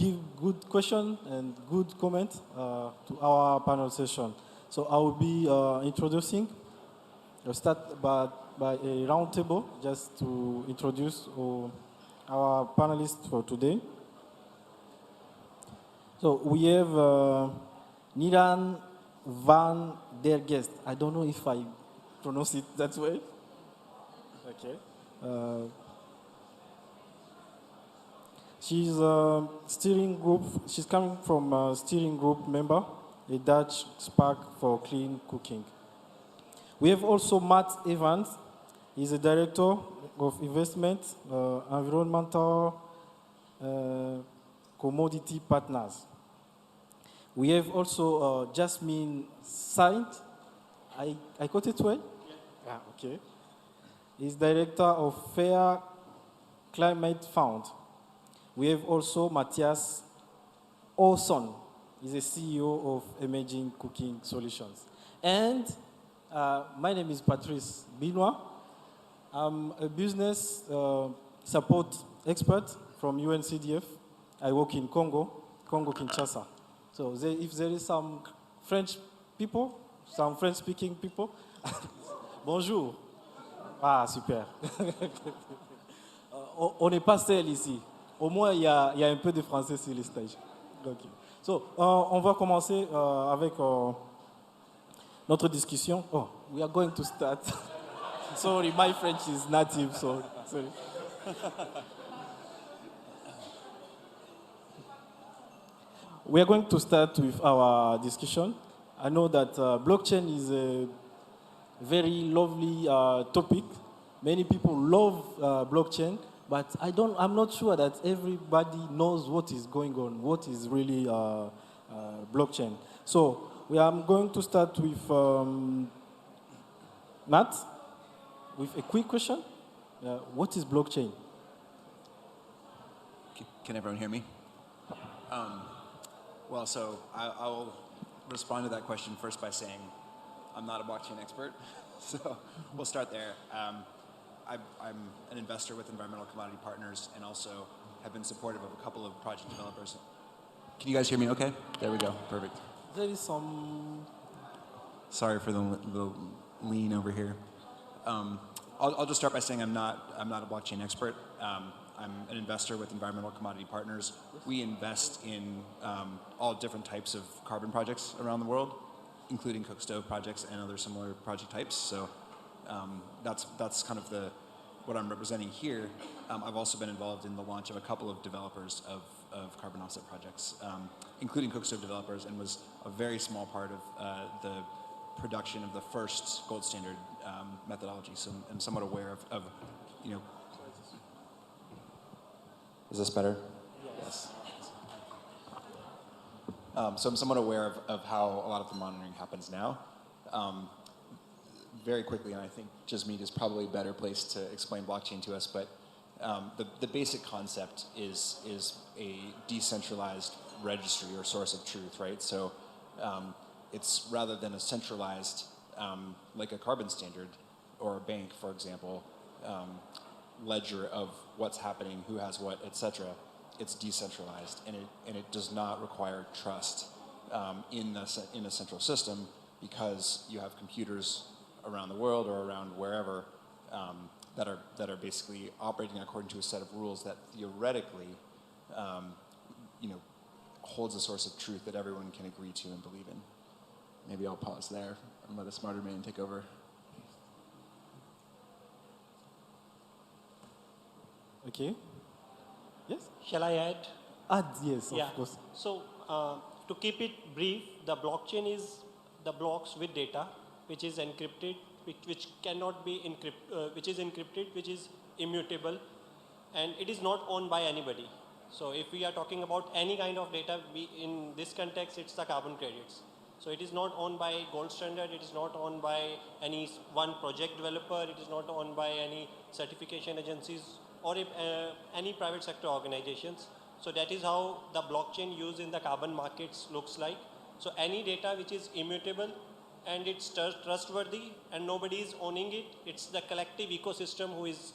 give good question and good comment to our panel session. So I will be introducing. I'll start by a round table just to introduce our panelists for today. So we have Niran van der Gest. I don't know if I pronounce it that way. Okay. She's a steering group. She's coming from a steering group member, a Dutch spark for clean cooking. We have also Matt Evans. He's a director of investment, environmental commodity partners. We have also Jasmine Saint. I got it well? Yeah. Okay. He's director of Fair Climate Fund. We have also Matthias Olsson. He's the CEO of Emerging Cooking Solutions. And my name is Patrice Binois. I'm a business support expert from UNCDF. I work in Congo Kinshasa. So if there is some French people, some French-speaking people, bonjour. Ah, super. On n'est pas seul ici. Au moins, il y a un peu de français sur le stage. Okay. So, on va commencer avec notre discussion. Oh, we are going to start. Sorry, my French is native, so sorry. We are going to start with our discussion. I know that blockchain is a very lovely topic. Many people love blockchain, but I'm not sure that everybody knows what is going on, what is really blockchain. So I'm going to start with Matt, with a quick question. What is blockchain? Can everyone hear me? Well, so I'll respond to that question first by saying I'm not a blockchain expert, so we'll start there. I'm an investor with Environmental Commodity Partners and also have been supportive of a couple of project developers. Can you guys hear me okay? There we go, perfect. There is some... Sorry for the lean over here. I'll just start by saying I'm not a blockchain expert. I'm an investor with Environmental Commodity Partners. We invest in all different types of carbon projects around the world, including cook stove projects and other similar project types. So that's kind of what I'm representing here. I've also been involved in the launch of a couple of developers of carbon offset projects, including cook stove developers, and was a very small part of the production of the first gold standard methodology. So I'm somewhat aware of you know. Is this better? Yes. So I'm somewhat aware of how a lot of the monitoring happens now. Very quickly, and I think Jasmeet is probably a better place to explain blockchain to us, but the basic concept is a decentralized registry or source of truth, right? So it's rather than a centralized, like a carbon standard or a bank, for example, ledger of what's happening, who has what, etc. It's decentralized, and it does not require trust in a central system, because you have computers around the world or around wherever that are basically operating according to a set of rules that theoretically, holds a source of truth that everyone can agree to and believe in. Maybe I'll pause there and let a smarter man take over. Okay. Yes? Shall I add? Add, yes, of course. So to keep it brief, the blockchain is the blocks with data which is encrypted, which cannot be which is encrypted, which is immutable, and it is not owned by anybody. So if we are talking about any kind of data, in this context, it's the carbon credits. So it is not owned by Gold Standard, it is not owned by any one project developer, it is not owned by any certification agencies or any private sector organizations. So that is how the blockchain used in the carbon markets looks like. So any data which is immutable and it's trustworthy and nobody is owning it, it's the collective ecosystem who is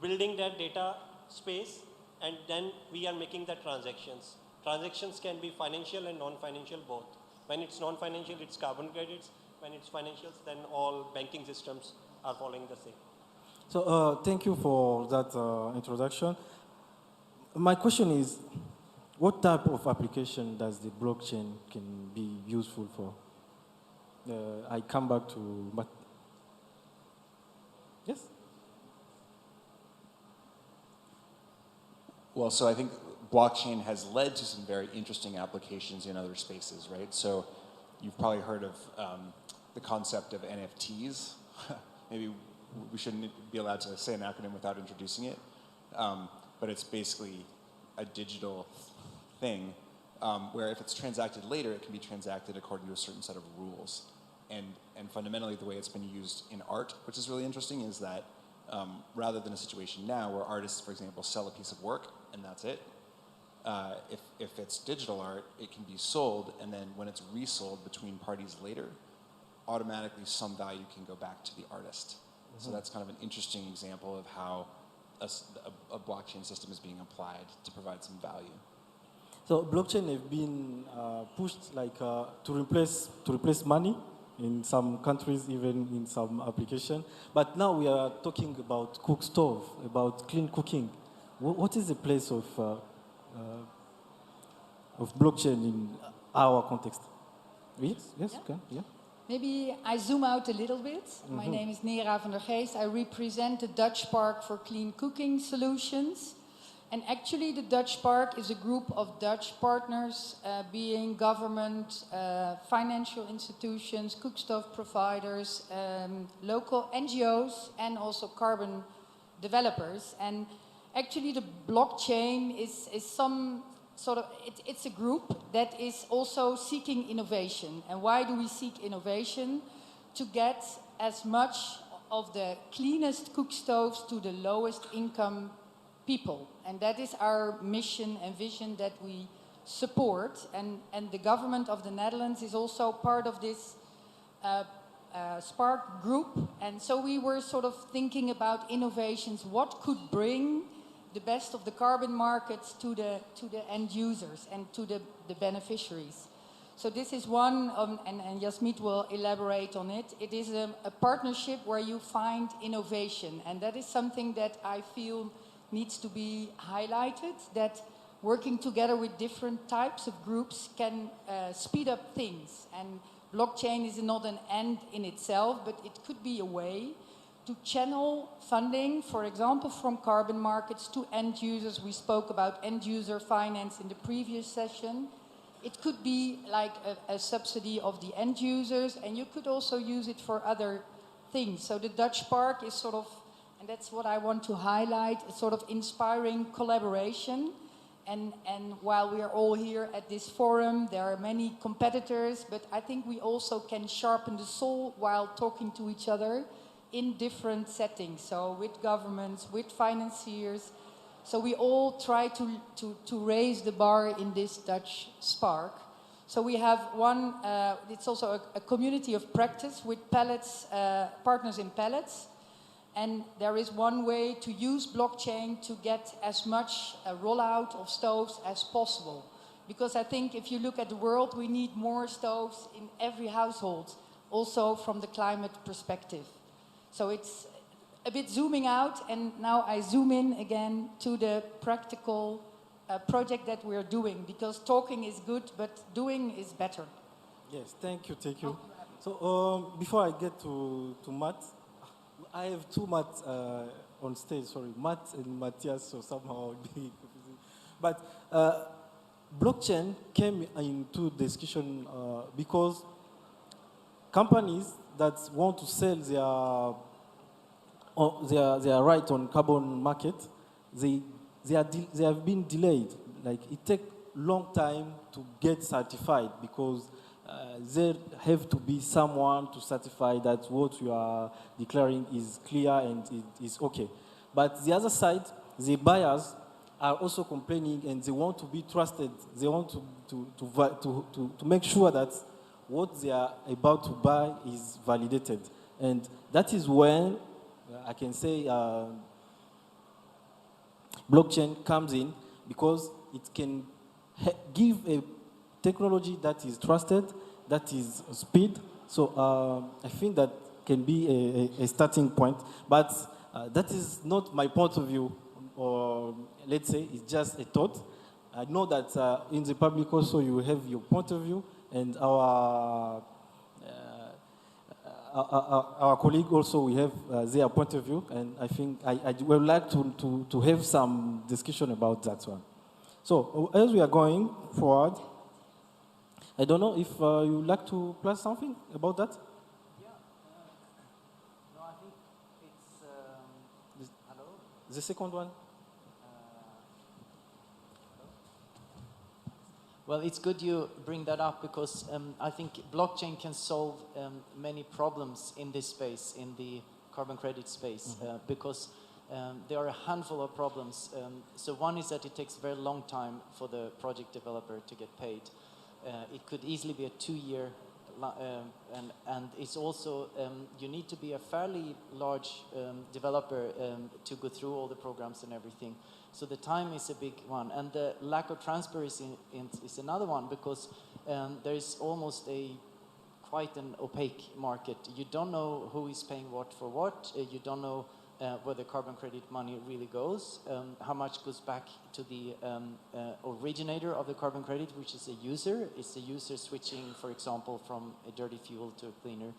building that data space, and then we are making the transactions. transactions can be financial and non-financial both. When it's non-financial, it's carbon credits. When it's financials, then all banking systems are following the same. So thank you for that introduction. My question is, what type of application does the blockchain can be useful for? I come back to, but yes? Well, so I think blockchain has led to some very interesting applications in other spaces, right? So you've probably heard of the concept of NFTs. Maybe we shouldn't be allowed to say an acronym without introducing it. But it's basically a digital thing where if it's transacted later, it can be transacted according to a certain set of rules. And fundamentally, the way it's been used in art, which is really interesting, is that rather than a situation now where artists, for example, sell a piece of work and that's it, if it's digital art, it can be sold, and then when it's resold between parties later, automatically some value can go back to the artist. Mm-hmm. So that's kind of an interesting example of how a blockchain system is being applied to provide some value. So blockchain have been pushed like to replace money in some countries, even in some application. But now we are talking about cook stove, about clean cooking. What is the place of blockchain in our context? Yes, Yeah. okay, yeah. Maybe I zoom out a little bit. My name is Nera van der Geest. I represent the Dutch Park for Clean Cooking Solutions. And actually the Dutch Park is a group of Dutch partners, being government, financial institutions, cookstove providers, local NGOs, and also carbon developers. And actually the blockchain is some sort of, it's a group that is also seeking innovation. And why do we seek innovation? To get as much of the cleanest cook stoves to the lowest income people. And that is our mission and vision that we support. And the government of the Netherlands is also part of this Spark group. And so we were sort of thinking about innovations, what could bring the best of the carbon markets to the end users and to the beneficiaries. So this is one, and Jasmeet will elaborate on it. It is a partnership where you find innovation, and that is something that I feel needs to be highlighted, that working together with different types of groups can speed up things. And blockchain is not an end in itself, but it could be a way to channel funding, for example, from carbon markets to end users. We spoke about end user finance in the previous session. It could be like a subsidy of the end users, and you could also use it for other things. So the Dutch Park is sort of, and that's what I want to highlight, a sort of inspiring collaboration. And while we are all here at this forum, there are many competitors, but I think we also can sharpen the saw while talking to each other in different settings, so with governments, with financiers. So we all try to raise the bar in this Dutch Spark. So we have one, it's also a community of practice with pellets, partners in pellets. And there is one way to use blockchain to get as much rollout of stoves as possible. Because I think if you look at the world, we need more stoves in every household, also from the climate perspective. So it's a bit zooming out, and now I zoom in again to the practical project that we're doing, because talking is good, but doing is better. Yes, thank you, thank you. So before I get to Matt, I have two Matt on stage, sorry, Matt and Matthias, so somehow I'll be confusing. But blockchain came into discussion because companies that want to sell their right on carbon market, they have been delayed. Like it takes long time to get certified because there have to be someone to certify that what you are declaring is clear and it is okay. But the other side, the buyers are also complaining and they want to be trusted. They want to make sure that what they are about to buy is validated. And that is when I can say blockchain comes in, because it can give a technology that is trusted, that is speed. So I think that can be a starting point. But that is not my point of view, or let's say it's just a thought. I know that in the public also you have your point of view, and our colleague also we have their point of view, and I think I would like to have some discussion about that one. So as we are going forward, I don't know if you would like to plus something about that? Yeah. No, I think it's... hello? The second one? Well, it's good you bring that up because I think blockchain can solve many problems in this space, in the carbon credit space, because there are a handful of problems. So one is that it takes a very long time for the project developer to get paid. It could easily be a 2-year, and it's also, you need to be a fairly large developer to go through all the programs and everything. So the time is a big one, and the lack of transparency is another one, because there is almost quite an opaque market. You don't know who is paying what for what. You don't know where the carbon credit money really goes, how much goes back to the originator of the carbon credit, which is a user. It's the user switching, for example, from a dirty fuel to a cleaner,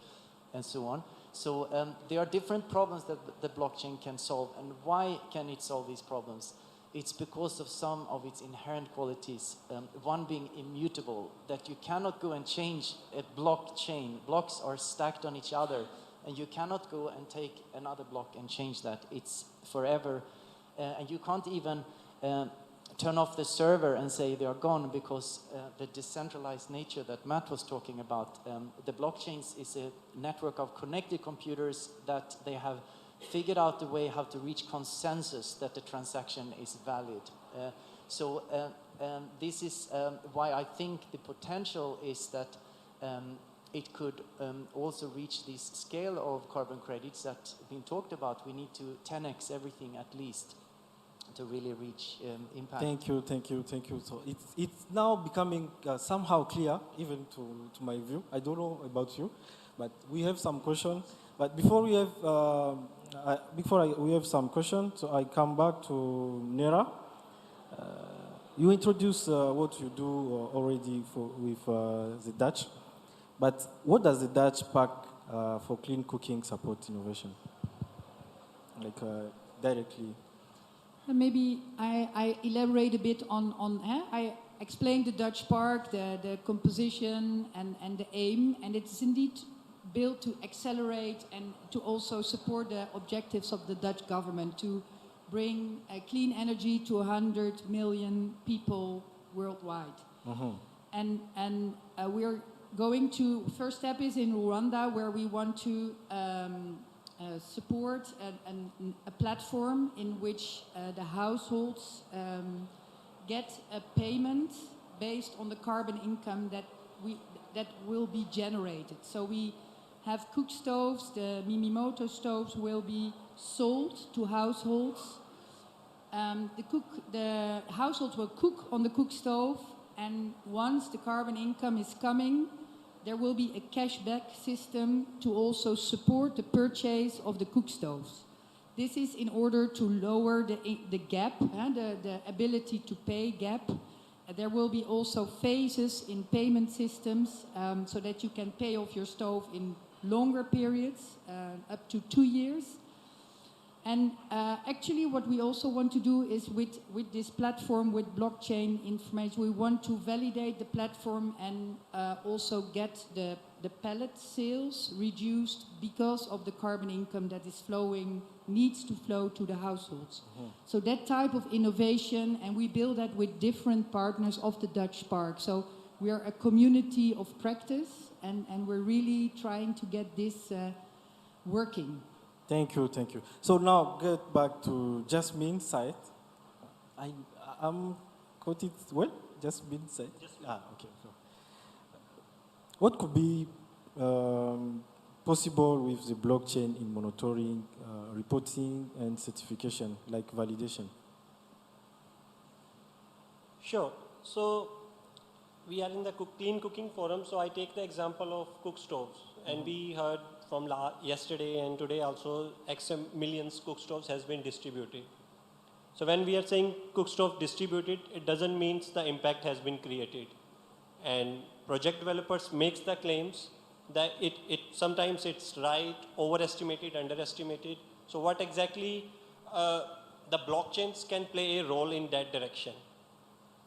and so on. So there are different problems that the blockchain can solve. And why can it solve these problems? It's because of some of its inherent qualities. One being immutable, that you cannot go and change a blockchain. Blocks are stacked on each other, and you cannot go and take another block and change that. It's forever. And you can't even turn off the server and say they are gone, because the decentralized nature that Matt was talking about, the blockchains is a network of connected computers that they have figured out the way how to reach consensus that the transaction is valid. So this is why I think the potential is that it could also reach this scale of carbon credits that have been talked about. We need to 10x everything at least to really reach impact. Thank you. So it's now becoming somehow clear, even to my view. I don't know about you, but we have some questions. But before we have we have some questions, so I come back to Nera. You introduce what you do already with the Dutch, but what does the Dutch Pact for Clean Cooking support innovation? Like directly. Maybe I elaborate a bit on I explained the Dutch Park, the composition and the aim, and it's indeed built to accelerate and to also support the objectives of the Dutch government to bring clean energy to 100 million people worldwide. And we're going to, first step is in Rwanda, where we want to support a platform in which the households get a payment based on the carbon income that will be generated. So we have cook stoves. The Mimimoto stoves will be sold to households. The households will cook on the cook stove, and once the carbon income is coming, there will be a cashback system to also support the purchase of the cook stoves. This is in order to lower the gap, the ability to pay gap. There will be also phases in payment systems so that you can pay off your stove in longer periods, up to 2 years. And actually what we also want to do is with this platform, with blockchain information, we want to validate the platform and also get the pallet sales reduced because of the carbon income that is needs to flow to the households. So that type of innovation, and we build that with different partners of the Dutch Park. So we are a community of practice, and we're really trying to get this working. Thank you. So now get back to Jasmine's side. I'm quoted well? Jasmine's side? Okay. So, what could be possible with the blockchain in monitoring, reporting, and certification, like validation? Sure. So we are in the clean cooking forum, so I take the example of cook stoves. And we heard from yesterday and today also X millions cook stoves has been distributed. So when we are saying cook stove distributed, it doesn't mean the impact has been created. And project developers makes the claims that sometimes it's right, overestimated, underestimated. So what exactly the blockchains can play a role in that direction.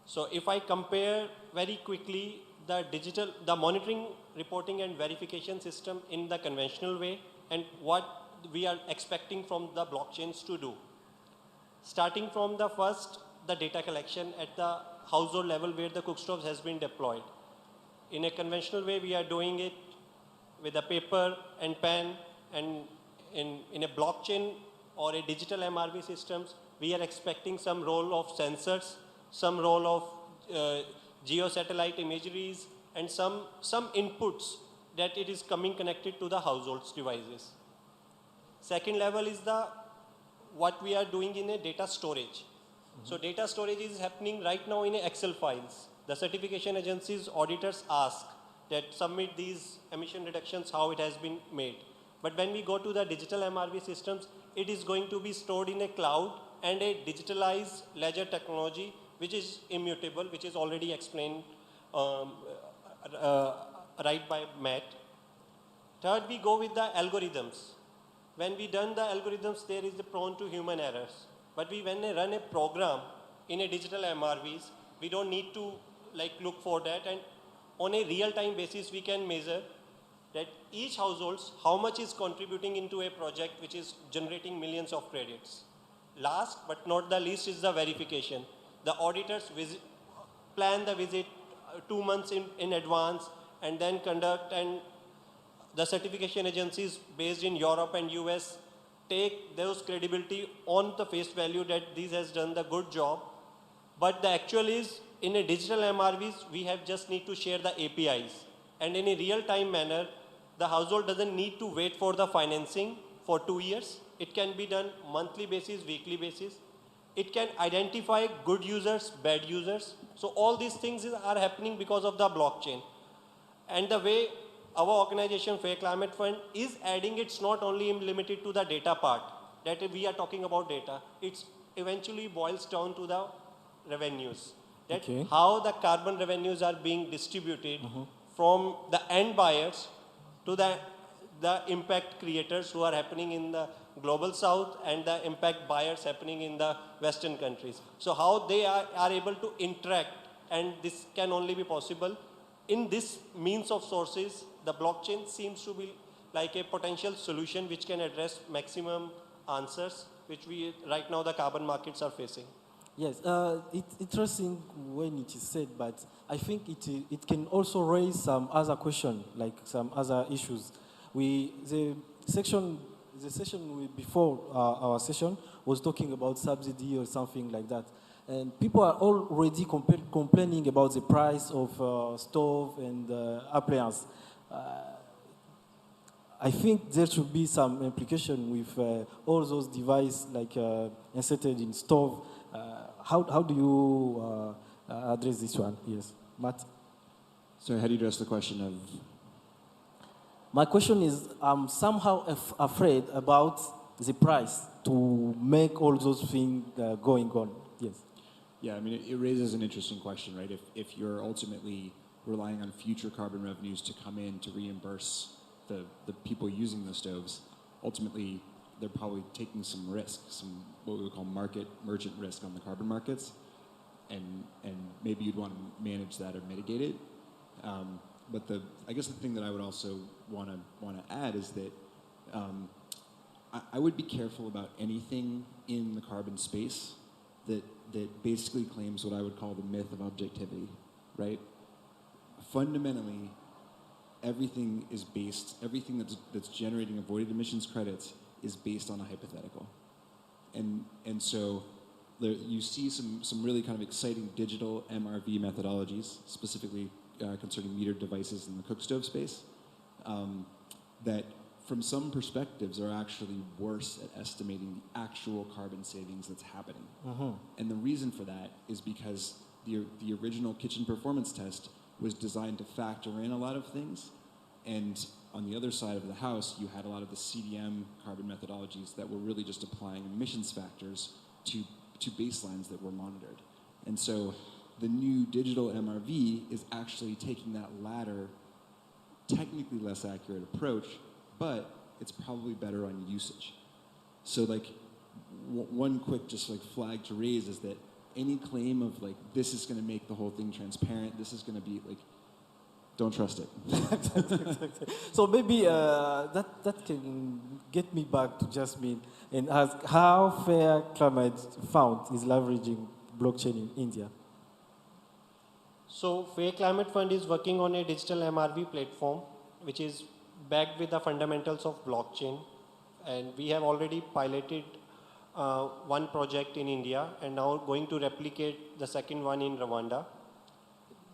So if I compare very quickly the monitoring, reporting and verification system in the conventional way and what we are expecting from the blockchains to do. Starting from the data collection at the household level where the cook stoves has been deployed. In a conventional way, we are doing it with a paper and pen, and in a blockchain or a digital MRV systems, we are expecting some role of sensors, some role of geosatellite imageries, and some inputs that it is coming connected to the household's devices. Second level is what we are doing in a data storage. So data storage is happening right now in Excel files. The certification agencies auditors ask that submit these emission reductions, how it has been made. But when we go to the digital MRV systems, it is going to be stored in a cloud and a digitalized ledger technology, which is immutable, which is already explained right by Matt. Third, we go with the algorithms. When we done the algorithms, there is prone to human errors. But when we run a program in a digital MRVs, we don't need to look for that. And on a real-time basis, we can measure that each household, how much is contributing into a project which is generating millions of credits. Last but not the least is the verification. The auditors plan the visit 2 months in advance and then conduct, and the certification agencies based in Europe and US take those credibility on the face value that this has done the good job. But the actual is, in a digital MRVs, we just need to share the APIs. And in a real-time manner, the household doesn't need to wait for the financing for 2 years. It can be done monthly basis, weekly basis. It can identify good users, bad users. So all these things are happening because of the blockchain. And the way our organization, Fair Climate Fund, is adding, it's not only limited to the data part, that we are talking about data. It eventually boils down to the revenues. That how the carbon revenues are being distributed from the end buyers to the impact creators who are happening in the global south and the impact buyers happening in the Western countries. So how they are able to interact, and this can only be possible in this means of sources. The blockchain seems to be like a potential solution which can address maximum answers which right now the carbon markets are facing. Yes, it's interesting when it is said, but I think it can also raise some other questions, like some other issues. The session before our session was talking about subsidy or something like that. And people are already complaining about the price of stove and appliance. I think there should be some implication with all those devices like inserted in stove. How do you address this one? Yes, Matt? So how do you address the question of? My question is, I'm somehow afraid about the price to make all those things going on. Yes. Yeah, I mean, it raises an interesting question, right? If you're ultimately relying on future carbon revenues to come in to reimburse the people using the stoves, ultimately they're probably taking some risk, some what we would call merchant risk on the carbon markets, and maybe you'd want to manage that or mitigate it. But I guess the thing that I would also want to add is that I would be careful about anything in the carbon space that basically claims what I would call the myth of objectivity, right? Fundamentally, everything that's generating avoided emissions credits is based on a hypothetical. And so you see some really kind of exciting digital MRV methodologies, specifically concerning metered devices in the cook stove space, that from some perspectives are actually worse at estimating the actual carbon savings that's happening. And the reason for that is because the original kitchen performance test was designed to factor in a lot of things, and on the other side of the house, you had a lot of the CDM carbon methodologies that were really just applying emissions factors to baselines that were monitored. And so the new digital MRV is actually taking that latter, technically less accurate approach, but it's probably better on usage. So like one quick just like flag to raise is that any claim of like this is going to make the whole thing transparent, this is going to be like, don't trust it. So maybe that can get me back to Jasmine and ask how Fair Climate Fund is leveraging blockchain in India. So Fair Climate Fund is working on a digital MRV platform, which is backed with the fundamentals of blockchain. And we have already piloted one project in India and now going to replicate the second one in Rwanda.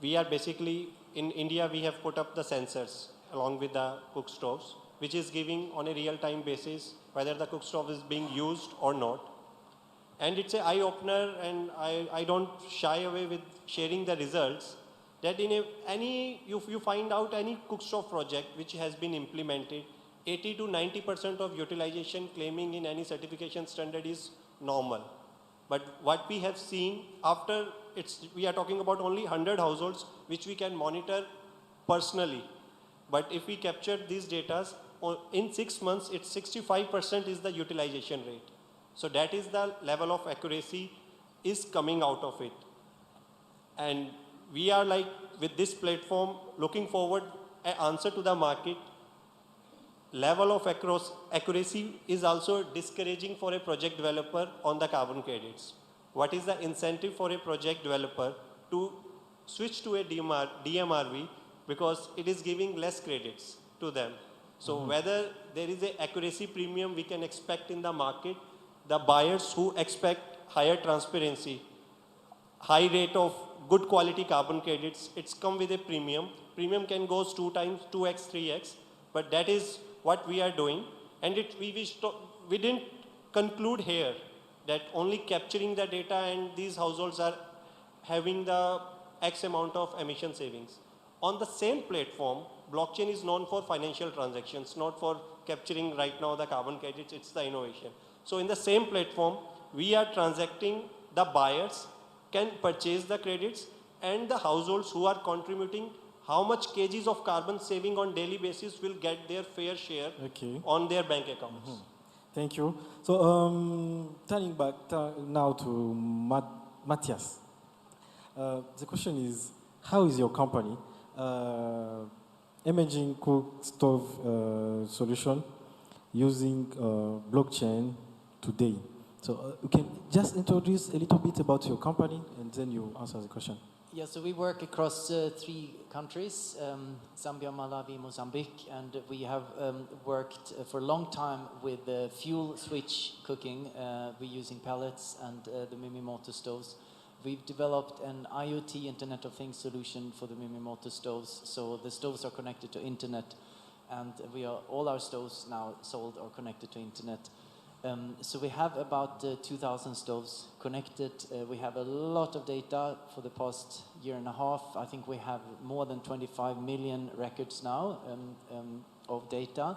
We are basically, in India, we have put up the sensors along with the cook stoves, which is giving on a real-time basis whether the cook stove is being used or not. And it's an eye-opener, and I don't shy away with sharing the results, that in if you find out any cook stove project which has been implemented, 80 to 90% of utilization claiming in any certification standard is normal. But what we have seen after, we are talking about only 100 households which we can monitor personally. But if we capture these data, in 6 months, it's 65% is the utilization rate. So that is the level of accuracy is coming out of it. And we are like, with this platform, looking forward an answer to the market. Level of accuracy is also discouraging for a project developer on the carbon credits. What is the incentive for a project developer to switch to a DMRV, because it is giving less credits to them. So whether there is an accuracy premium we can expect in the market, the buyers who expect higher transparency, high rate of good quality carbon credits, it's come with a premium. Premium can go 2 times, 2x, 3x, but that is what we are doing. And we didn't conclude here that only capturing the data and these households are having the X amount of emission savings. On the same platform, blockchain is known for financial transactions, not for capturing right now the carbon credits, it's the innovation. So in the same platform, we are transacting, the buyers can purchase the credits, and the households who are contributing how much kgs of carbon saving on daily basis will get their fair share on their bank accounts. Thank you. So turning back now to Matthias. The question is, how is your company emerging cook stove solution using blockchain today? So you can just introduce a little bit about your company and then you answer the question. Yeah, so we work across 3 countries, Zambia, Malawi, Mozambique, and we have worked for a long time with fuel switch cooking. We're using pellets and the Mimimoto stoves. We've developed an IoT, Internet of Things solution for the Mimimoto stoves. So the stoves are connected to internet, and all our stoves now sold are connected to internet. So we have about 2,000 stoves connected. We have a lot of data for the past year and a half. I think we have more than 25 million records now of data.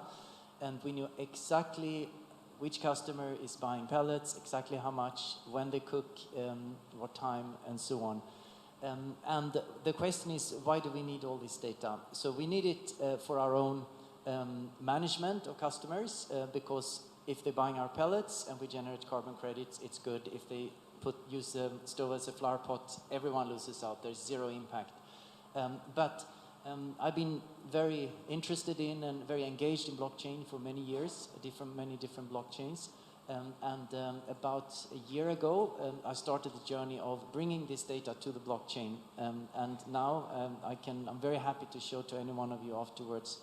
And we know exactly which customer is buying pellets, exactly how much, when they cook, what time, and so on. And the question is, why do we need all this data? So we need it for our own management of customers, because if they're buying our pellets and we generate carbon credits, it's good. If they use the stove as a flower pot, everyone loses out. There's zero impact. But I've been very interested in and very engaged in blockchain for many years, many different blockchains. About a year ago, I started the journey of bringing this data to the blockchain. And now I'm very happy to show to any one of you afterwards.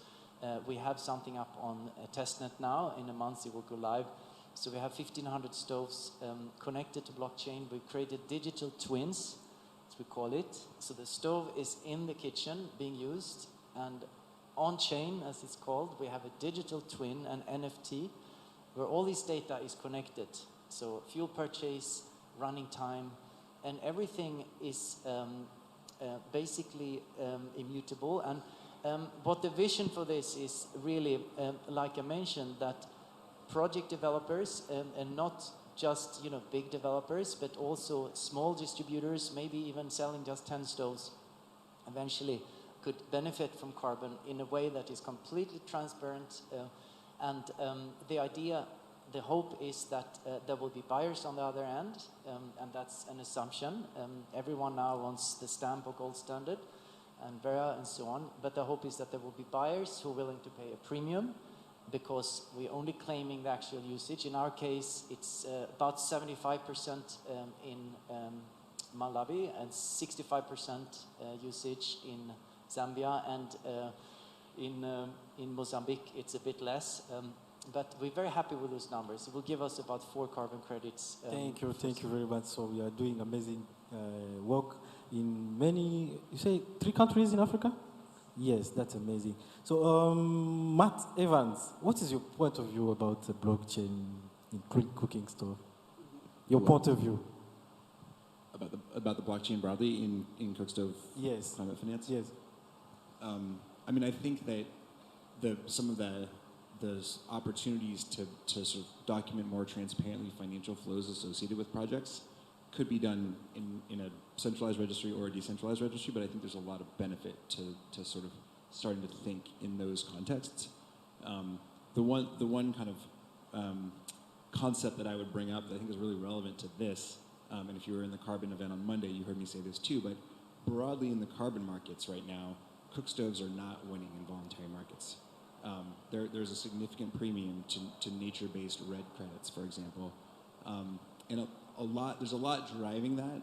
We have something up on testnet now. In a month it will go live. So we have 1,500 stoves connected to blockchain. We've created digital twins, as we call it. So the stove is in the kitchen being used, and on chain, as it's called, we have a digital twin, an NFT, where all this data is connected. So fuel purchase, running time, and everything is basically immutable. And what the vision for this is really, like I mentioned, that project developers and not just big developers, but also small distributors, maybe even selling just 10 stoves, eventually could benefit from carbon in a way that is completely transparent. And the hope is that there will be buyers on the other end, and that's an assumption. Everyone now wants the stamp or gold standard, and Vera and so on, but the hope is that there will be buyers who are willing to pay a premium, because we're only claiming the actual usage. In our case, it's about 75% in Malawi and 65% usage in Zambia, and in Mozambique it's a bit less. But we're very happy with those numbers. It will give us about 4 carbon credits. Thank you very much. So we are doing amazing work in many, you say 3 countries in Africa? Yes, that's amazing. So Matt Evans, what is your point of view about the blockchain in cooking stove? Your point of view? About the blockchain broadly in cookstove yes. climate finance? Yes. I mean, I think that some of those opportunities to sort of document more transparently financial flows associated with projects could be done in a centralized registry or a decentralized registry, but I think there's a lot of benefit to sort of starting to think in those contexts. The one kind of concept that I would bring up that I think is really relevant to this, and if you were in the carbon event on Monday, you heard me say this too, but broadly in the carbon markets right now, cook stoves are not winning in voluntary markets. There's a significant premium to nature-based red credits, for example, and there's a lot driving that,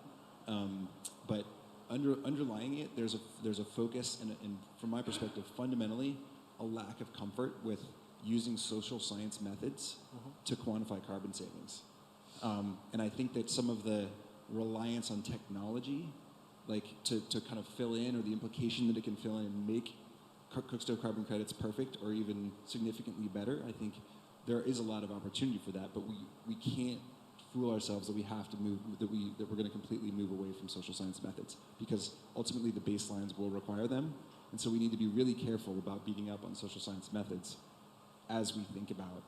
but underlying it, there's a focus and from my perspective, fundamentally, a lack of comfort with using social science methods to quantify carbon savings. And I think that some of the reliance on technology, like to kind of fill in, or the implication that it can fill in and make cookstove carbon credits perfect or even significantly better, I think there is a lot of opportunity for that, but we can't fool ourselves that we have to move, that we're going to completely move away from social science methods, because ultimately the baselines will require them, and so we need to be really careful about beating up on social science methods as we think about,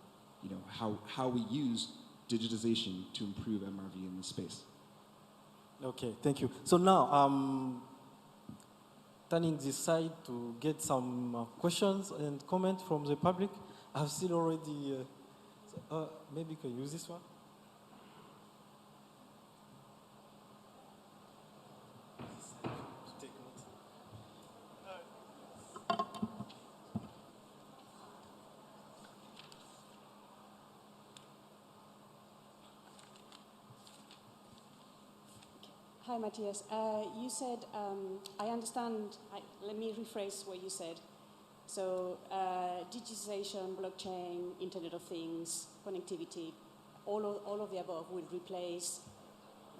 how we use digitization to improve MRV in this space. Okay, thank you. So now, turning this side to get some questions and comments from the public. I've seen already, maybe you can use this one. Hi, Matthias. You said, I understand, let me rephrase what you said. So digitization, blockchain, Internet of Things, connectivity, all of the above will replace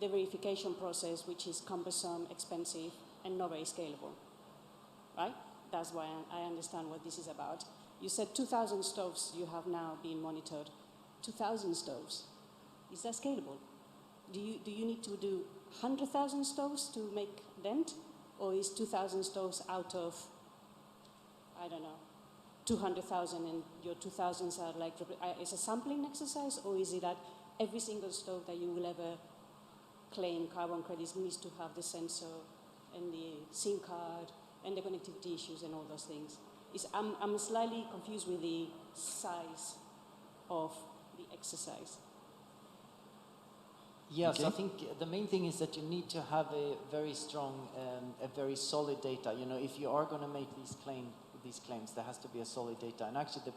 the verification process, which is cumbersome, expensive, and not very scalable, right? That's why I understand what this is about. You said 2,000 stoves you have now been monitored. 2,000 stoves, is that scalable? Do you need to do 100,000 stoves to make dent, or is 2,000 stoves out of, I don't know, 200,000, and your 2,000s are like, is a sampling exercise, or is it that every single stove that you will ever claim carbon credits needs to have the sensor and the SIM card and the connectivity issues and all those things? I'm slightly confused with the size of the exercise. Yes, Okay. I think the main thing is that you need to have a very strong, a very solid data. If you are going to make these claims, there has to be a solid data. And actually,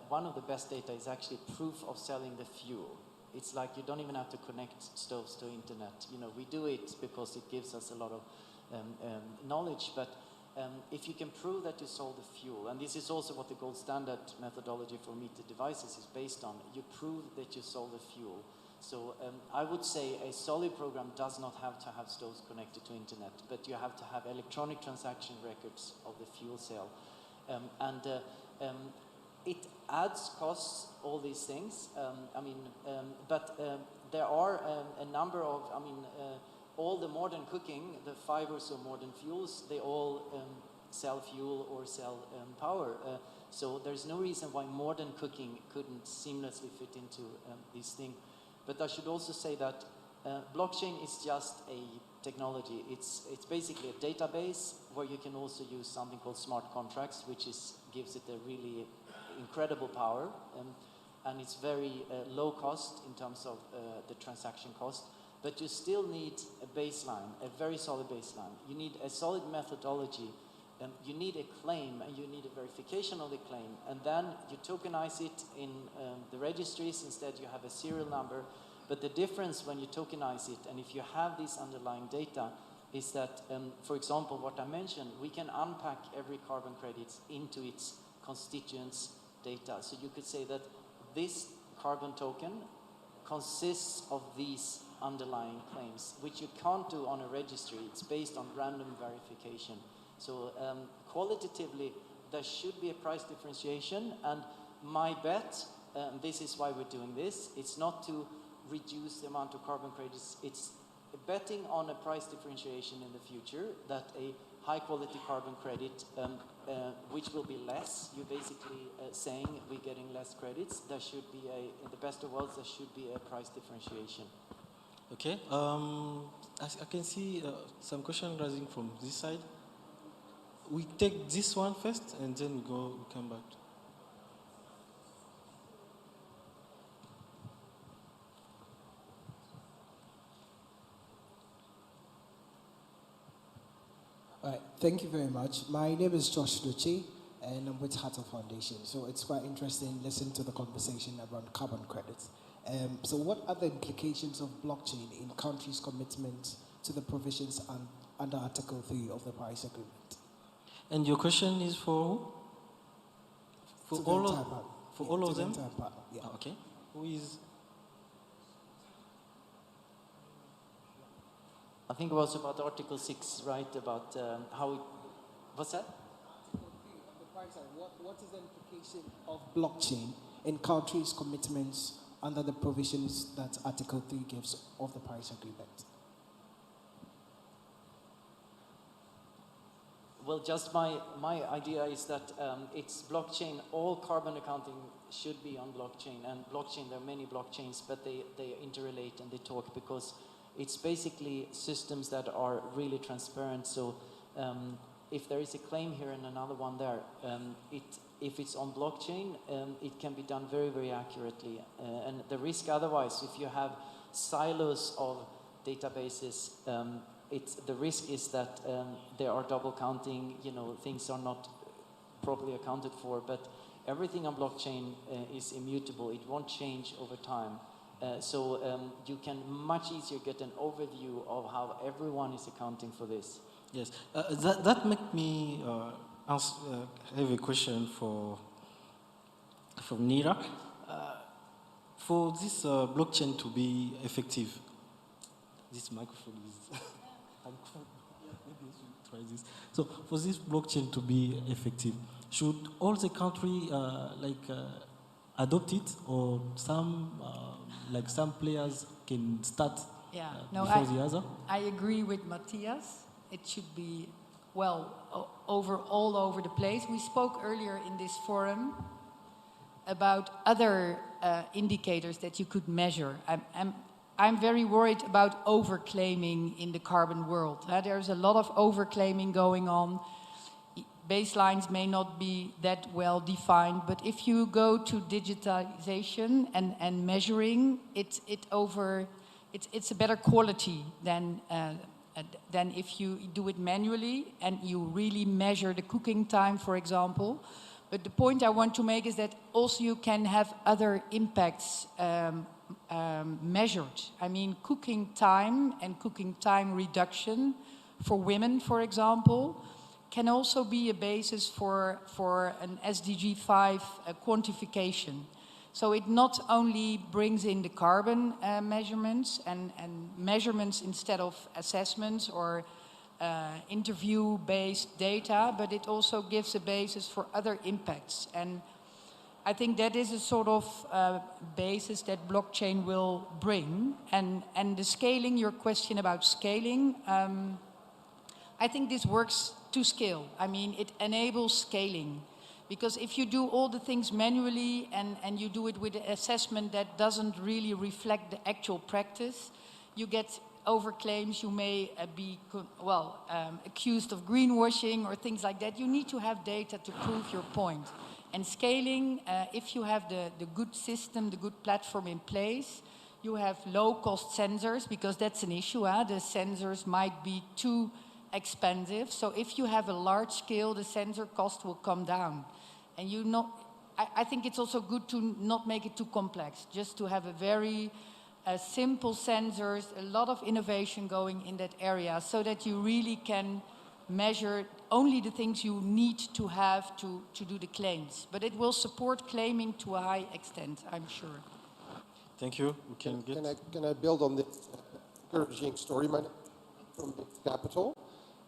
one of the best data is actually proof of selling the fuel. It's like you don't even have to connect stoves to internet. We do it because it gives us a lot of knowledge. But if you can prove that you sold the fuel, and this is also what the gold standard methodology for metered devices is based on, you prove that you sold the fuel. So I would say a solid program does not have to have stoves connected to internet, but you have to have electronic transaction records of the fuel sale. It adds costs, all these things. But there are a number of, all the modern cooking, the 5 or so modern fuels, they all sell fuel or sell power. So there's no reason why modern cooking couldn't seamlessly fit into this thing. But I should also say that blockchain is just a technology. It's basically a database where you can also use something called smart contracts, which gives it a really incredible power. And it's very low cost in terms of the transaction cost. But you still need a baseline, a very solid baseline. You need a solid methodology. You need a claim, and you need a verification of the claim. And then you tokenize it in the registries. Instead, you have a serial number. But the difference when you tokenize it, and if you have this underlying data, is that, for example, what I mentioned, we can unpack every carbon credit into its constituents data. So you could say that this carbon token consists of these underlying claims, which you can't do on a registry. It's based on random verification. So qualitatively, there should be a price differentiation. And my bet, this is why we're doing this, it's not to reduce the amount of carbon credits. It's betting on a price differentiation in the future, that a high quality carbon credit, which will be less, you're basically saying we're getting less credits. There should be in the best of worlds, there should be a price differentiation. Okay, I can see some question rising from this side. We take this one first, and then we come back. All right, thank you very much. My name is Josh Ducci, and I'm with Hatter Foundation. So it's quite interesting listening to the conversation around carbon credits. So what are the implications of blockchain in countries' commitment to the provisions under Article 3 of the Paris Agreement? And your question is for who? For To all the of, entire panel. for Yeah, all to of the them? entire panel, yeah. Ah, okay. Who is? I think it was about Article 6, right? About how it... What's that? What is the implication of blockchain in countries' commitments under the provisions that Article 3 gives of the Paris Agreement? Well, just my idea is that it's blockchain. All carbon accounting should be on blockchain. And blockchain, there are many blockchains, but they interrelate and they talk, because it's basically systems that are really transparent. So if there is a claim here and another one there, if it's on blockchain, it can be done very, very accurately. And the risk otherwise, if you have silos of databases, the risk is that there are double counting, things are not properly accounted for, but everything on blockchain is immutable. It won't change over time. So you can much easier get an overview of how everyone is accounting for this. Yes, that makes me have a question for Nira. For this blockchain to be effective, this microphone is... Maybe I should try this. So for this blockchain to be effective, should all the country adopt it, or some players can start before the other? I agree with Matthias. It should be, all over the place. We spoke earlier in this forum about other indicators that you could measure. I'm very worried about overclaiming in the carbon world. There's a lot of overclaiming going on. Baselines may not be that well defined, but if you go to digitalization and measuring, it's a better quality than if you do it manually and you really measure the cooking time, for example. But the point I want to make is that also you can have other impacts measured. I mean, cooking time and cooking time reduction for women, for example, can also be a basis for an SDG 5 quantification. So it not only brings in the carbon measurements and measurements instead of assessments or interview-based data, but it also gives a basis for other impacts. And I think that is a sort of basis that blockchain will bring. And the scaling, your question about scaling, I think this works to scale. I mean, it enables scaling. Because if you do all the things manually and you do it with an assessment that doesn't really reflect the actual practice, you get overclaims, you may be accused of greenwashing or things like that. You need to have data to prove your point. And scaling, if you have the good system, the good platform in place, you have low-cost sensors, because that's an issue. The sensors might be too expensive. So if you have a large scale, the sensor cost will come down. And I think it's also good to not make it too complex, just to have a very simple sensors, a lot of innovation going in that area, so that you really can measure only the things you need to have to do the claims. But it will support claiming to a high extent, I'm sure. Thank you. We Can I build on this encouraging story from Big Capital?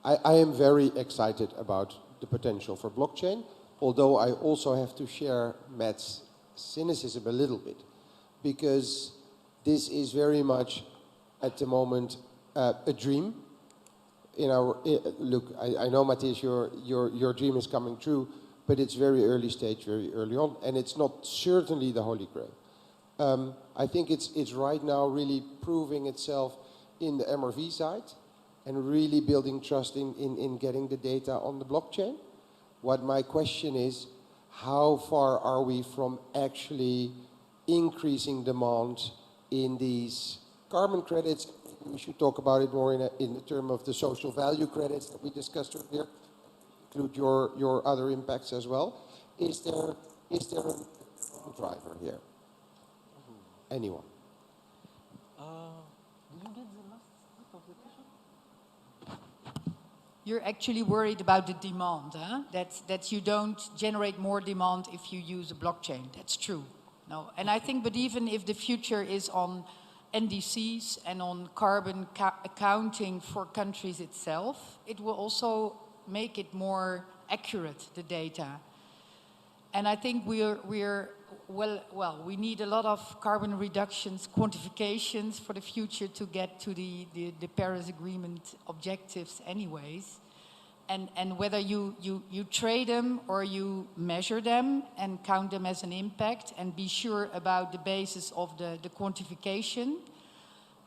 I am very excited about the potential for blockchain, although I also have to share Matt's cynicism a little bit, because this is very much at the moment a dream. Look, I know, Matthias, your dream is coming true, but it's very early stage, very early on, and it's not certainly the Holy Grail. I think it's right now really proving itself in the MRV side and really building trust in getting the data on the blockchain. What my question is, how far are we from actually increasing demand in these carbon credits? We should talk about it more in the term of the social value credits that we discussed earlier, include your other impacts as well. Is there a driver here? Anyone? You're actually worried about the demand, huh? That you don't generate more demand if you use a blockchain. That's true. No, and I think, but even if the future is on NDCs and on carbon accounting for countries itself, it will also make it more accurate, the data. And I think we need a lot of carbon reductions, quantifications for the future to get to the Paris Agreement objectives anyways. And whether you trade them or you measure them and count them as an impact and be sure about the basis of the quantification,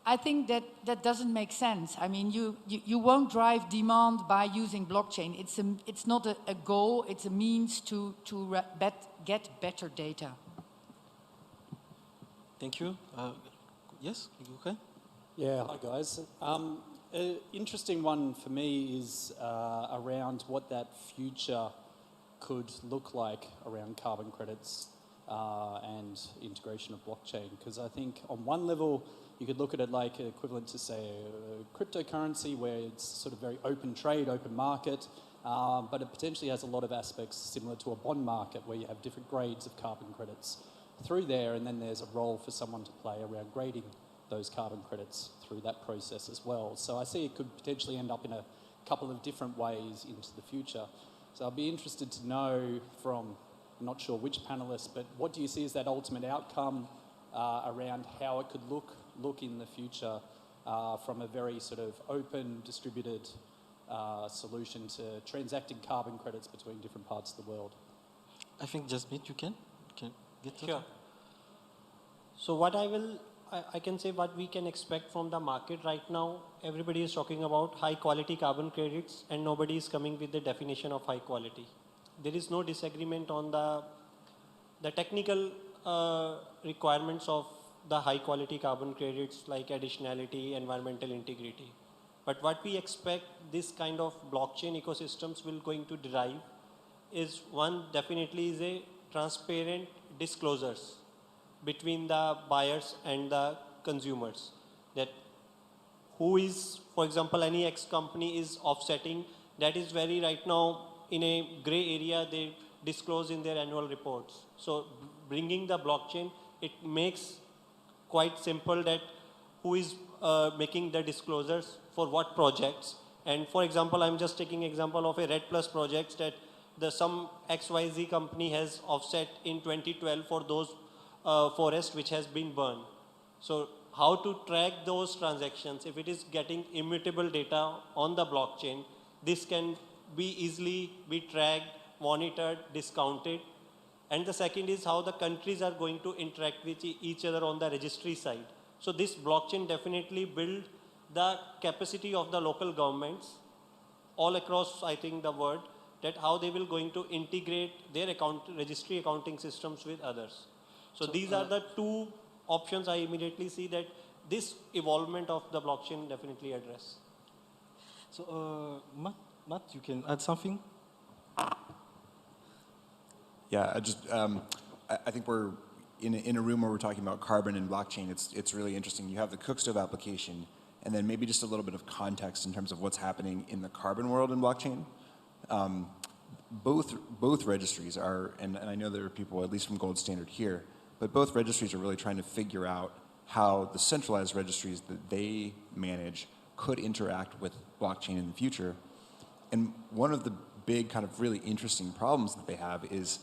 I think that doesn't make sense. I mean, you won't drive demand by using blockchain. It's not a goal, it's a means to get better data. Thank you. Yes, okay. Yeah, hi guys. An interesting one for me is around what that future could look like around carbon credits and integration of blockchain. Because I think on one level, you could look at it like equivalent to, say, a cryptocurrency where it's sort of very open trade, open market, but it potentially has a lot of aspects similar to a bond market where you have different grades of carbon credits through there, and then there's a role for someone to play around grading those carbon credits through that process as well. So I see it could potentially end up in a couple of different ways into the future. So I'll be interested to know from, I'm not sure which panelists, but what do you see as that ultimate outcome around how it could look in the future from a very sort of open, distributed solution to transacting carbon credits between different parts of the world? I think Jasmine, you can get to Sure. So what I can say what we can expect from the market right now. Everybody is talking about high quality carbon credits and nobody is coming with the definition of high quality. There is no disagreement on the technical requirements of the high quality carbon credits like additionality, environmental integrity. But what we expect this kind of blockchain ecosystems will going to derive is one definitely is a transparent disclosures between the buyers and the consumers, that who is, for example, any X company is offsetting, that is very right now in a gray area they disclose in their annual reports. So bringing the blockchain, it makes quite simple that who is making the disclosures for what projects. And for example, I'm just taking example of a RED Plus projects that some XYZ company has offset in 2012 for those forest which has been burned. So how to track those transactions? If it is getting immutable data on the blockchain, this can be easily be tracked, monitored, discounted. And the second is how the countries are going to interact with each other on the registry side. So this blockchain definitely build the capacity of the local governments all across, I think, the world, that how they will going to integrate their registry accounting systems with others. So these are the two options I immediately see that this evolvement of the blockchain definitely address. So, Matt, you can add something? Yeah, I think we're in a room where we're talking about carbon and blockchain. It's really interesting. You have the Cookstove application, and then maybe just a little bit of context in terms of what's happening in the carbon world in blockchain. Both registries are, and I know there are people, at least from Gold Standard here, but both registries are really trying to figure out how the centralized registries that they manage could interact with blockchain in the future. And one of the big kind of really interesting problems that they have is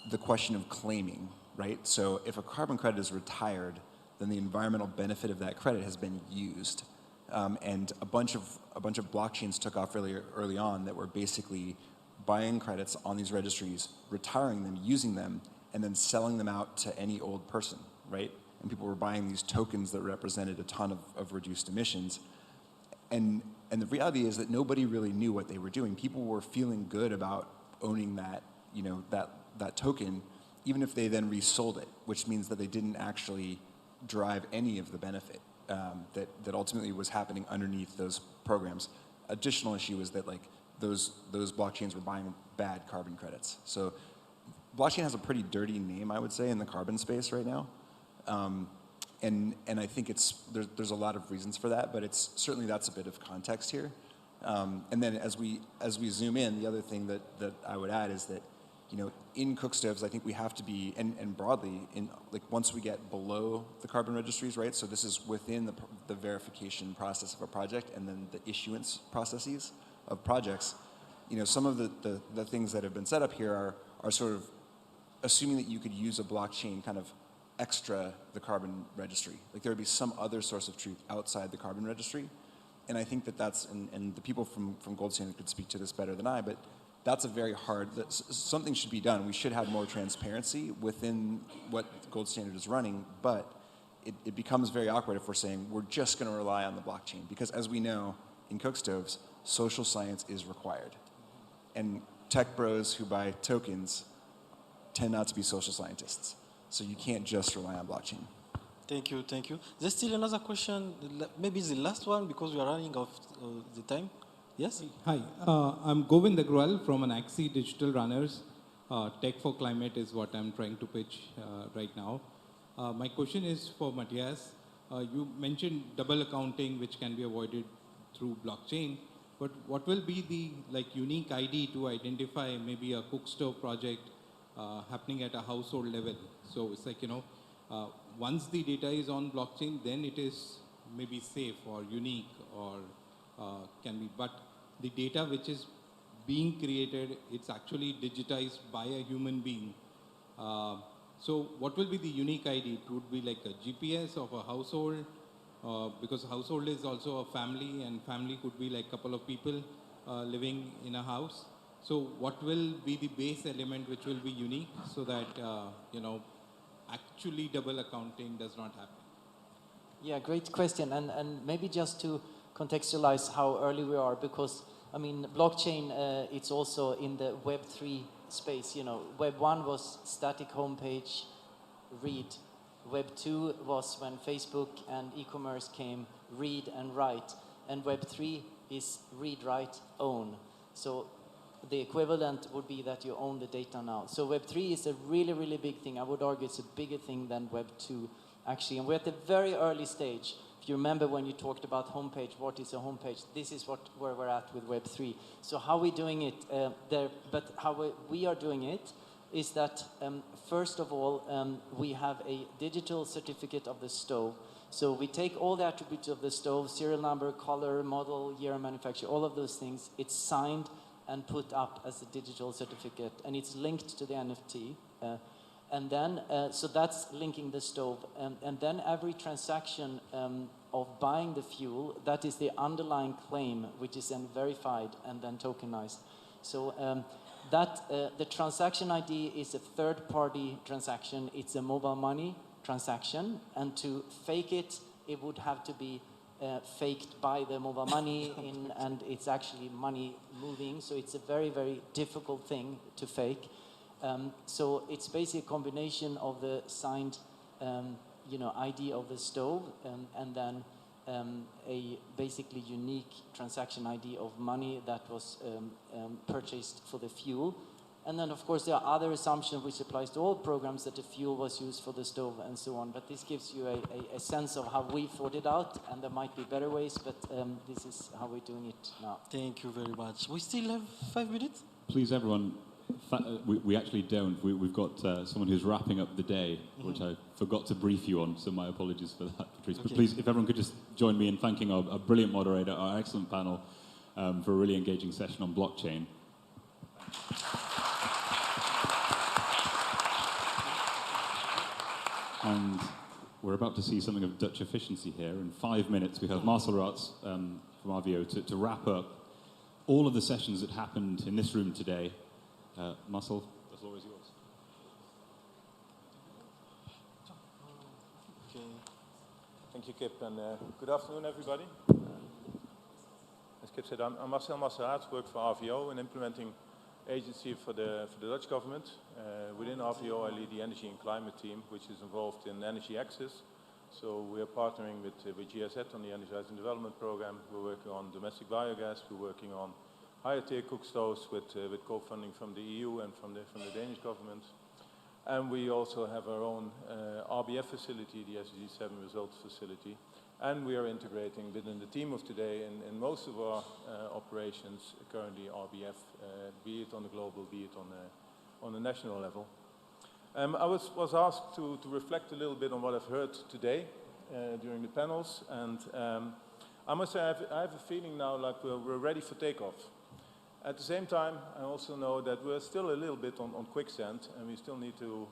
the question of claiming, right? So if a carbon credit is retired, then the environmental benefit of that credit has been used. And a bunch of blockchains took off really early on that were basically buying credits on these registries, retiring them, using them, and then selling them out to any old person, right? And people were buying these tokens that represented a ton of reduced emissions. And the reality is that nobody really knew what they were doing. People were feeling good about owning that, that token, even if they then resold it, which means that they didn't actually derive any of the benefit that ultimately was happening underneath those programs. Additional issue is that those blockchains were buying bad carbon credits. So blockchain has a pretty dirty name, I would say, in the carbon space right now. And I think there's a lot of reasons for that, but certainly that's a bit of context here. And then as we zoom in, the other thing that I would add is that, in Cookstoves, I think we have to be, and broadly, once we get below the carbon registries, right? So this is within the verification process of a project and then the issuance processes of projects. Some of the things that have been set up here are sort of assuming that you could use a blockchain kind of extra the carbon registry. Like there would be some other source of truth outside the carbon registry. And I think that's, and the people from Gold Standard could speak to this better than I, but that's a very hard, something should be done. We should have more transparency within what Gold Standard is running, but it becomes very awkward if we're saying we're just going to rely on the blockchain. Because as we know, in Cookstoves, social science is required. And tech bros who buy tokens tend not to be social scientists. So you can't just rely on blockchain. Thank you. There's still another question, maybe the last one because we are running out of the time. Yes? Hi, I'm Govind Agrawal from an Axie Digital Runners. Tech for Climate is what I'm trying to pitch right now. My question is for Matthias. You mentioned double accounting, which can be avoided through blockchain. But what will be the unique ID to identify maybe a Cookstove project happening at a household level? So it's once the data is on blockchain, then it is maybe safe or unique or can be. But the data which is being created, it's actually digitized by a human being. So what will be the unique ID? It would be like a GPS of a household, because household is also a family, and family could be like a couple of people living in a house. So what will be the base element which will be unique so that, actually double accounting does not happen? Yeah, great question. And maybe just to contextualize how early we are, because, blockchain, it's also in the Web3 space. Web 1 was static homepage, read. Web 2 was when Facebook and e-commerce came, read and write. And Web 3 is read, write, own. So the equivalent would be that you own the data now. So Web 3 is a really, really big thing. I would argue it's a bigger thing than Web 2, actually. And we're at the very early stage. If you remember when you talked about homepage, what is a homepage? This is where we're at with Web 3. So how are we doing it there? But how we are doing it is that, first of all, we have a digital certificate of the stove. So we take all the attributes of the stove, serial number, color, model, year of manufacture, all of those things. It's signed and put up as a digital certificate, and it's linked to the NFT. And then, so that's linking the stove. And then every transaction of buying the fuel, that is the underlying claim, which is then verified and then tokenized. So the transaction ID is a third-party transaction. It's a mobile money transaction. And to fake it, it would have to be faked by the mobile money, and it's actually money moving. So it's a very, very difficult thing to fake. So it's basically a combination of the signed, ID of the stove, and then a basically unique transaction ID of money that was purchased for the fuel. And then, of course, there are other assumptions which applies to all programs, that the fuel was used for the stove and so on. But this gives you a sense of how we thought it out, and there might be better ways, but this is how we're doing it now. Thank you very much. We still have 5 minutes? Please, everyone. We actually don't. We've got someone who's wrapping up the day, which I forgot to brief you on, so my apologies for that, Patrice. Okay. But please, if everyone could just join me in thanking our brilliant moderator, our excellent panel, for a really engaging session on blockchain. And we're about to see something of Dutch efficiency here. In 5 minutes, we have Marcel Raats from RVO to wrap up all of the sessions that happened in this room today. Marcel, the floor is yours. Okay. Thank you, Kip, and good afternoon, everybody. As Kip said, I'm Marcel Raats, work for RVO, an implementing agency for the Dutch government. Within RVO, I lead the energy and climate team, which is involved in energy access. So we are partnering with GSZ on the Energizing Development Program. We're working on domestic biogas. We're working on higher tier cook stoves with co-funding from the EU and from the Danish government. And we also have our own RBF facility, the SDG 7 results facility. And we are integrating within the team of today in most of our operations currently RBF, be it on the global, be it on the national level. I was asked to reflect a little bit on what I've heard today during the panels, and I must say I have a feeling now like we're ready for takeoff. At the same time, I also know that we're still a little bit on quicksand, and we still need to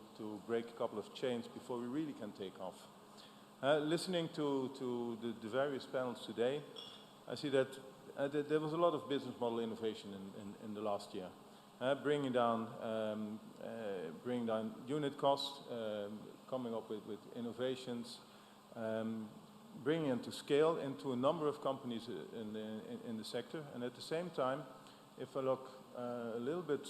break a couple of chains before we really can take off. Listening to the various panels today, I see that there was a lot of business model innovation in the last year. Bringing down unit costs, coming up with innovations, bringing them to scale into a number of companies in the sector, and at the same time, if I look a little bit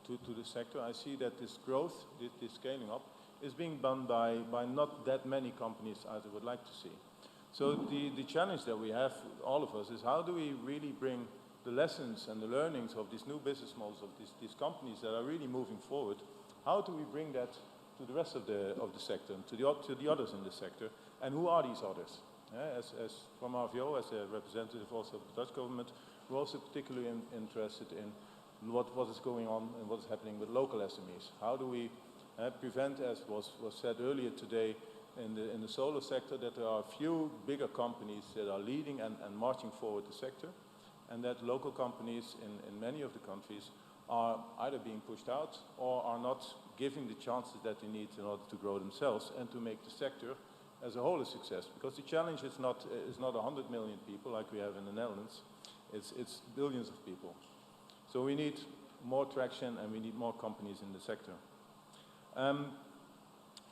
to the sector, I see that this growth, this scaling up, is being done by not that many companies as I would like to see. So the challenge that we have, all of us, is how do we really bring the lessons and the learnings of these new business models of these companies that are really moving forward, how do we bring that to the rest of the sector, and to the others in the sector, and who are these others? As from RVO, as a representative also of the Dutch government, we're also particularly interested in what is going on and what is happening with local SMEs. How do we prevent, as was said earlier today, in the solar sector, that there are a few bigger companies that are leading and marching forward the sector, and that local companies in many of the countries are either being pushed out or are not giving the chances that they need in order to grow themselves and to make the sector as a whole a success. Because the challenge is not 100 million people like we have in the Netherlands, it's billions of people. So we need more traction and we need more companies in the sector.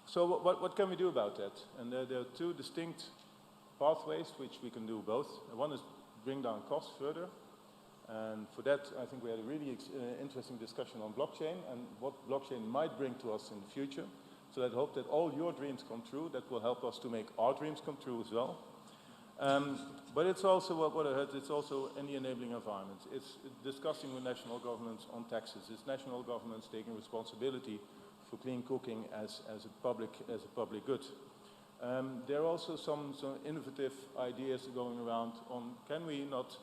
So what can we do about that? And there are two distinct pathways which we can do both. One is bring down costs further. And for that, I think we had a really interesting discussion on blockchain and what blockchain might bring to us in the future. So I hope that all your dreams come true. That will help us to make our dreams come true as well. But it's also what I heard, it's also in the enabling environment. It's discussing with national governments on taxes. It's national governments taking responsibility for clean cooking as a public good. There are also some innovative ideas going around on can we not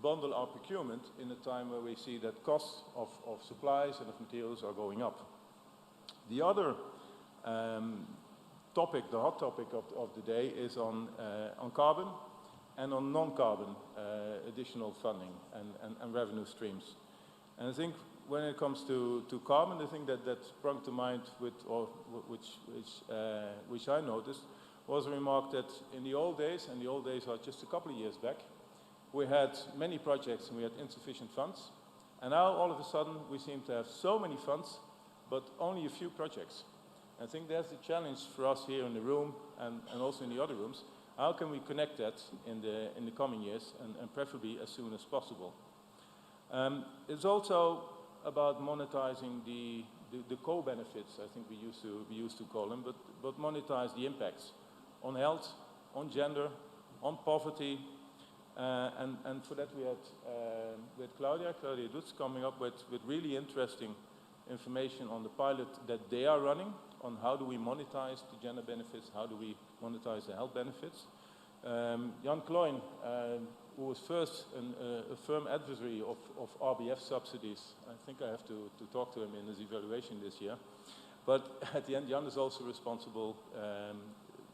bundle our procurement in a time where we see that costs of supplies and of materials are going up. The other topic, the hot topic of the day is on carbon. and on non-carbon additional funding and revenue streams. And I think when it comes to carbon, the thing that sprung to mind which I noticed was a remark that in the old days, and the old days are just a couple of years back, we had many projects and we had insufficient funds. And now all of a sudden we seem to have so many funds, but only a few projects. I think that's the challenge for us here in the room and also in the other rooms. How can we connect that in the coming years and preferably as soon as possible? It's also about monetizing the co-benefits, I think we used to call them, but monetize the impacts on health, on gender, on poverty, and for that we had Claudia Dutz coming up with really interesting information on the pilot that they are running on how do we monetize the gender benefits, how do we monetize the health benefits. Jan Kloijn, who was first a firm adversary of RBF subsidies, I think I have to talk to him in his evaluation this year. But at the end, Jan is also responsible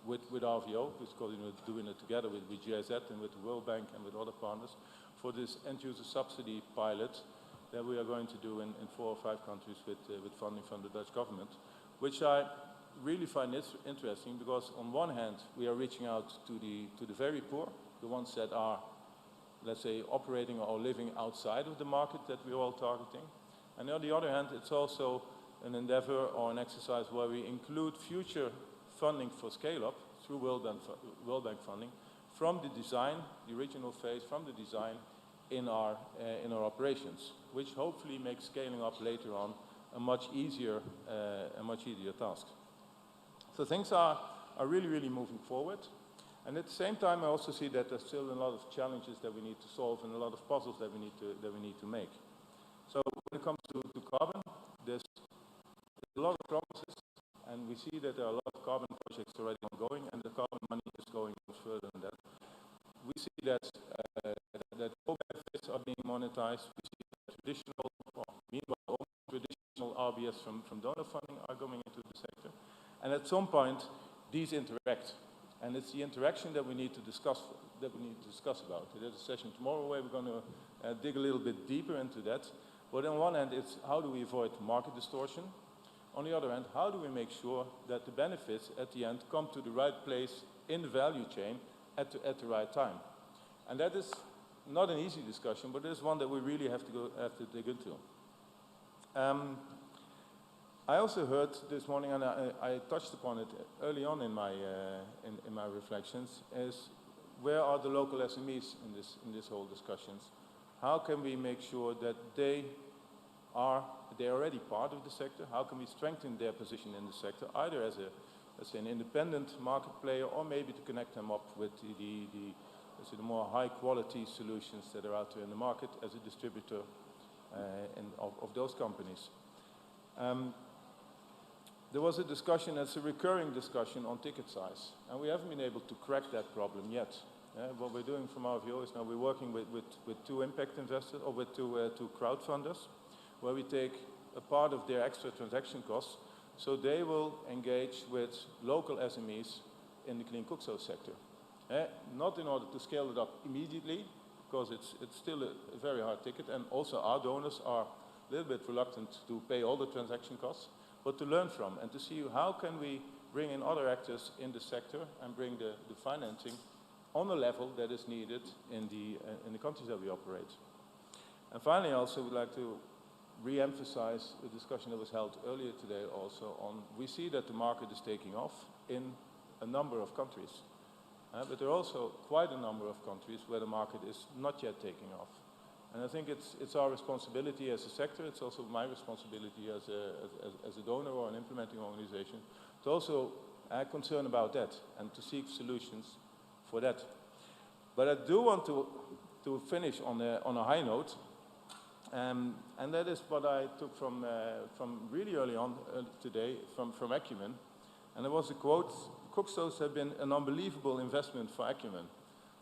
with RVO, because we're doing it together with GIZ and with the World Bank and with other partners, for this end-user subsidy pilot that we are going to do in 4 or 5 countries with funding from the Dutch government, which I really find interesting because on one hand we are reaching out to the very poor, the ones that are, let's say, operating or living outside of the market that we're all targeting. And on the other hand, it's also an endeavor or an exercise where we include future funding for scale-up through World Bank funding from the design, the original phase, from the design in our operations, which hopefully makes scaling up later on a much easier task. So things are really, really moving forward. And at the same time, I also see that there's still a lot of challenges that we need to solve and a lot of puzzles that we need to make. So when it comes to carbon, there's a lot of promises, and we see that there are a lot of carbon projects already ongoing, and the carbon money is going further than that. We see that co-benefits are being monetized. We see that traditional, meanwhile, traditional RBS from donor funding are going into the sector. And at some point, these interact. And it's the interaction that we need to discuss about. There's a session tomorrow where we're going to dig a little bit deeper into that. But on one hand, it's how do we avoid market distortion? On the other hand, how do we make sure that the benefits at the end come to the right place in the value chain at the right time? And that is not an easy discussion, but it is one that we really have to dig into. I also heard this morning, and I touched upon it early on in my reflections, is where are the local SMEs in this whole discussions? How can we make sure that they're already part of the sector? How can we strengthen their position in the sector, either as an independent market player, or maybe to connect them up with the more high quality solutions that are out there in the market as a distributor of those companies. There was a discussion, it's a recurring discussion on ticket size, and we haven't been able to crack that problem yet. What we're doing from RVO is now we're working with 2 impact investors, or with two crowdfunders, where we take a part of their extra transaction costs, so they will engage with local SMEs in the clean cook stove sector. Not in order to scale it up immediately, because it's still a very hard ticket, and also our donors are a little bit reluctant to pay all the transaction costs, but to learn from and to see how can we bring in other actors in the sector and bring the financing on a level that is needed in the countries that we operate. And finally, I also would like to re-emphasize a discussion that was held earlier today also on, we see that the market is taking off in a number of countries. But there are also quite a number of countries where the market is not yet taking off. And I think it's our responsibility as a sector, it's also my responsibility as a donor or an implementing organization, to also concern about that and to seek solutions for that. But I do want to finish on a high note, and that is what I took from really early on today from Acumen. And there was a quote, cook stoves have been an unbelievable investment for Acumen.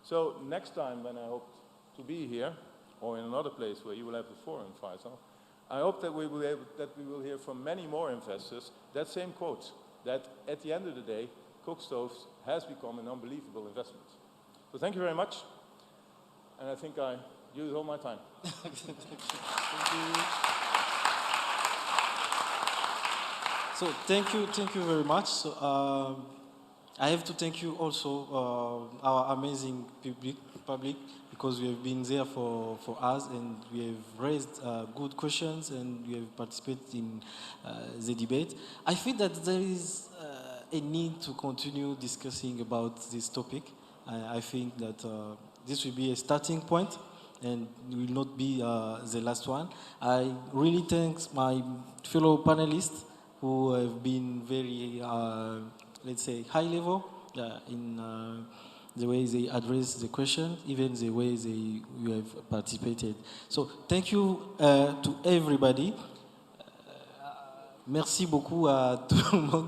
So next time when I hope to be here, or in another place where you will have the forum, Faisal, I hope that we will hear from many more investors that same quote, that at the end of the day, cook stoves has become an unbelievable investment. So thank you very much. And I think I used all my time. Thank you. So thank you very much. So I have to thank you also, our amazing public, because we have been there for us and we have raised good questions and we have participated in the debate. I feel that there is a need to continue discussing about this topic. I think that this will be a starting point and will not be the last one. I really thank my fellow panelists who have been very, let's say, high level in the way they address the question, even the way you have participated. So thank you to everybody. Merci beaucoup à tout le monde.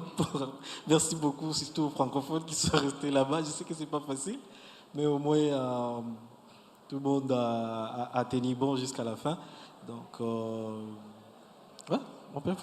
Merci beaucoup surtout aux francophones qui sont restés là-bas. Je sais que c'est pas facile, mais au moins tout le monde a tenu bon jusqu'à la fin. Donc, ouais, on peut.